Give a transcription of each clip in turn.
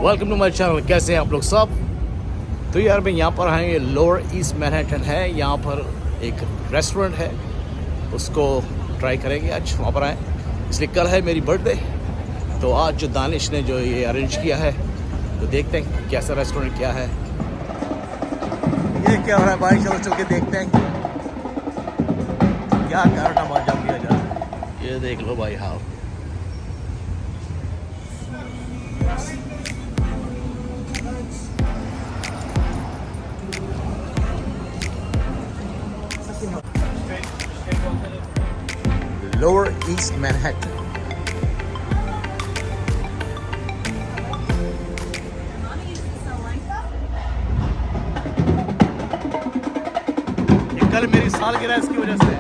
Welcome to my channel. कैसे हैं आप लोग सब? तो यार मैं यहाँ पर आए, लोअर ईस्ट मैनहट्टन है, यहाँ पर एक रेस्टोरेंट है, उसको ट्राई करेंगे आज। वहाँ पर आए इसलिए कल है मेरी बर्थडे, तो आज जो दानिश ने जो ये अरेंज किया है, तो देखते हैं कैसा रेस्टोरेंट क्या है। ये क्या हो रहा है भाई? चलो चल के देखते हैं क्या कारण हमारा जम लिया जाए। ये देख लो भाई। हाँ, लोअर ईस्ट मैनहट्टन। ये कल मेरी सालगिरह इसकी वजह से।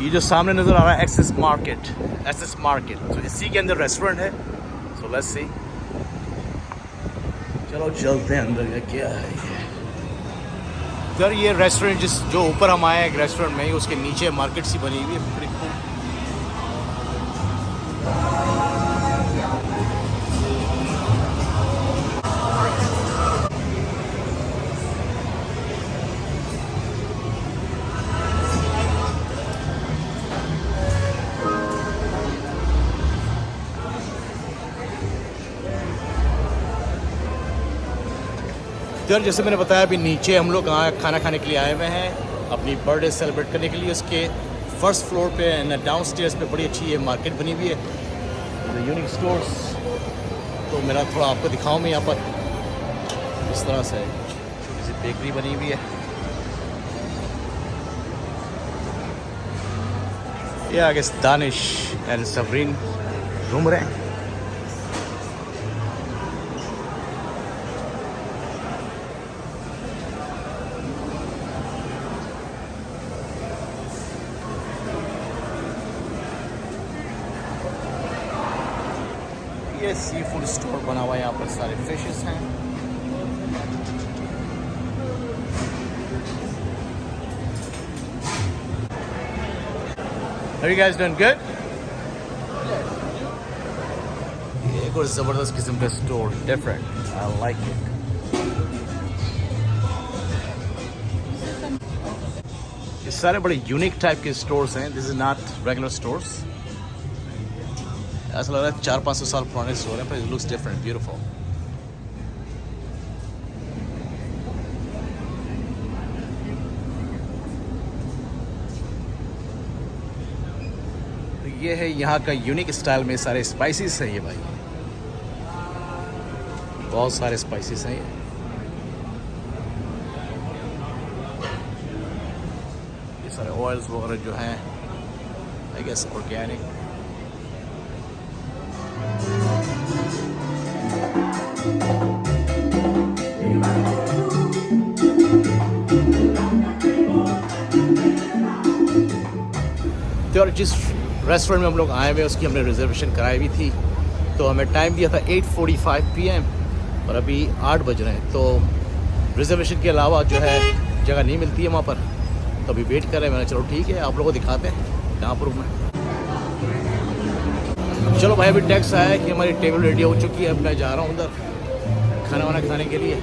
ये जो सामने नजर आ रहा है एसएस मार्केट, तो इसी के अंदर रेस्टोरेंट है। सो लेट्स सी, चलो चलते हैं अंदर। क्या है ये? सर ये रेस्टोरेंट जो ऊपर हम आए एक रेस्टोरेंट में, उसके नीचे मार्केट सी बनी हुई है, बड़ी खूब। यार जैसे मैंने बताया, अभी नीचे हम लोग खाना खाने के लिए आए हुए हैं, अपनी बर्थडे सेलिब्रेट करने के लिए। उसके फर्स्ट फ्लोर पे डाउन स्टेयर्स पे बड़ी अच्छी ये मार्केट बनी हुई है, यूनिक स्टोर्स। तो मेरा थोड़ा आपको दिखाऊं मैं यहाँ पर, इस तरह से छोटी सी बेकरी बनी हुई है। ये आगे दानिश एंड सफरीन घूम रहे हैं। ये सी फूड स्टोर बना हुआ है, यहाँ पर सारे फिशेस हैं। Are you guys doing good? ये एक और ज़बरदस्त किस्म का store, different, I like it. ये सारे बड़े यूनिक टाइप के स्टोर्स हैं। This is not regular stores. ऐसा लग रहा है 400-500 साल पुराने स्टोर हैं, पर इट लुक्स डिफरेंट, ब्यूटीफुल। तो ये है यहाँ का यूनिक स्टाइल में सारे स्पाइसेस हैं। ये भाई बहुत सारे स्पाइसेस हैं। ये सारे ऑयल्स वगैरह जो हैं, आई गेस ऑर्गेनिक। तो और जिस रेस्टोरेंट में हम लोग आए हुए, उसकी हमने रिजर्वेशन कराई हुई थी, तो हमें टाइम दिया था 8:45 PM और अभी 8 बज रहे हैं। तो रिजर्वेशन के अलावा जो है जगह नहीं मिलती है वहाँ पर, तो अभी वेट कर रहे हैं। मैंने चलो ठीक है, आप लोगों को दिखाते हैं कहाँ पर रूम है। चलो भाई, अभी टैक्स आया है कि हमारी टेबल रेडी हो चुकी है। अब मैं जा रहा हूँ उधर खाना वाना खाने के लिए।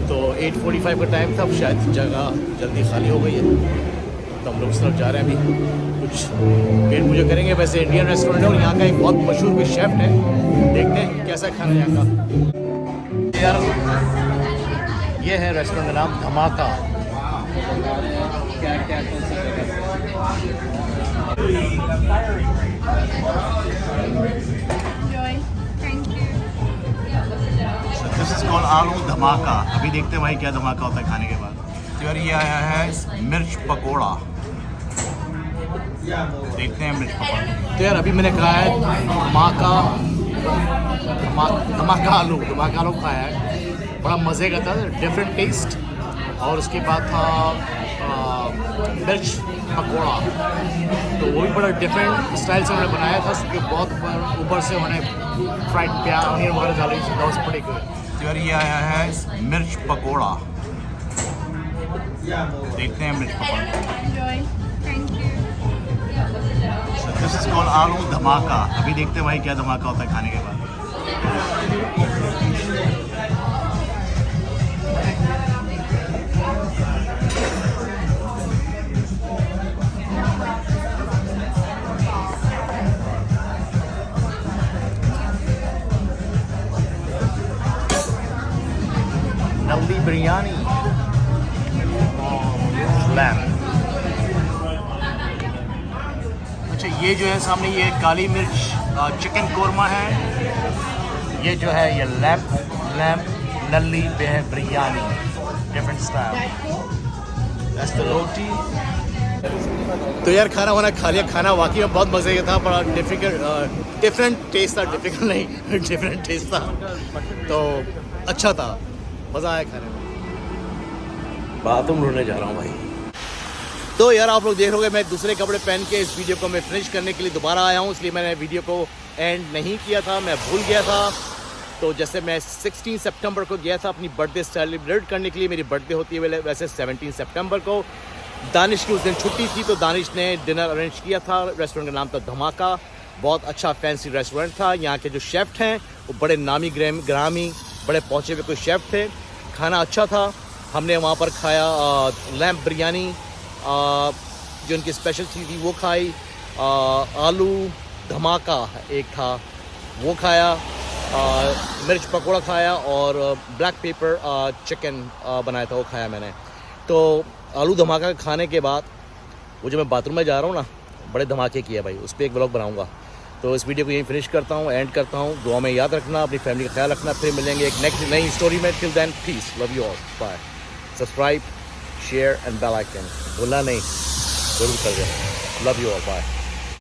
तो 8:45 का टाइम था, अब शायद जगह जल्दी खाली हो गई है, तो हम लोग उस तरफ जा रहे हैं। अभी कुछ पेट पूजा करेंगे। वैसे इंडियन रेस्टोरेंट है और यहाँ का एक बहुत मशहूर कोई शेफ है, देखते हैं कैसा खाना है यहाँ का। यार ये है रेस्टोरेंट का नाम धमाका। दिस इज कॉल्ड आलू धमाका। अभी देखते हैं भाई क्या धमाका होता है खाने के बाद। तो यार ये आया है मिर्च पकोड़ा, देखते हैं मिर्च पकोड़ा। तो यार अभी मैंने खाया है धमाका आलू खाया है, बड़ा मज़े का था, डिफरेंट टेस्ट। और उसके बाद था मिर्च पकोड़ा, तो वो भी बड़ा डिफरेंट स्टाइल से उन्होंने बनाया था। उसके बहुत ऊपर से उन्होंने फ्राइड प्याज, ऑनियन वगैरह डाली, दैट वाज प्रीटी गुड। तो यार ये आया है मिर्च पकोड़ा, देखते हैं मिर्च पकोड़ा। दिस इज कॉल्ड आलू धमाका। अभी देखते हैं भाई क्या धमाका होता है खाने के बाद। नल्ली बिरयानी लैम्प। अच्छा ये जो है सामने ये काली मिर्च चिकन कोरमा है। ये जो है ये lamb nalli biryani, different style. That's the roti. तो यार खाना वाना खा लिया। खाना वाकई में बहुत मज़े का था, बड़ा डिफरेंट टेस्ट था। डिफिकल्ट नहीं, डिफरेंट टेस्ट था, तो अच्छा था, मज़ा आया खाने में। बाथरूम ढूंढने जा रहा हूँ भाई। तो यार आप लोग देख रहे हो मैं दूसरे कपड़े पहन के इस वीडियो को मैं फिनिश करने के लिए दोबारा आया हूँ, इसलिए मैंने वीडियो को एंड नहीं किया था, मैं भूल गया था। तो जैसे मैं 16 सितंबर को गया था अपनी बर्थडे सेलिब्रेट करने के लिए। मेरी बर्थडे होती है वैसे 17 सितंबर को। दानिश की उस दिन छुट्टी थी, तो दानिश ने डिनर अरेंज किया था। रेस्टोरेंट का नाम था धमाका, बहुत अच्छा फैंसी रेस्टोरेंट था। यहाँ के जो शेफ़ हैं वो बड़े नामी ग्रामी बड़े पहुँचे हुए कोई शेफ़ थे। खाना अच्छा था। हमने वहाँ पर खाया लैम्प बिरयानी, जो उनकी स्पेशल चीज़ थी वो खाई। आलू धमाका एक था वो खाया, मिर्च पकोड़ा खाया, और ब्लैक पेपर चिकन बनाया था वो खाया मैंने। तो आलू धमाका खाने के बाद वो जो मैं बाथरूम में जा रहा हूँ ना, बड़े धमाके किए भाई, उस पर एक व्लॉग बनाऊँगा। तो इस वीडियो को यहीं फिनिश करता हूँ, एंड करता हूँ। दुआ में याद रखना, अपनी फैमिली का ख्याल रखना। फिर मिलेंगे एक नेक्स्ट नई स्टोरी में। Till then peace, love you all, bye. Subscribe, share and bell icon भूलना नहीं, जरूर कर देना। Love you all, bye.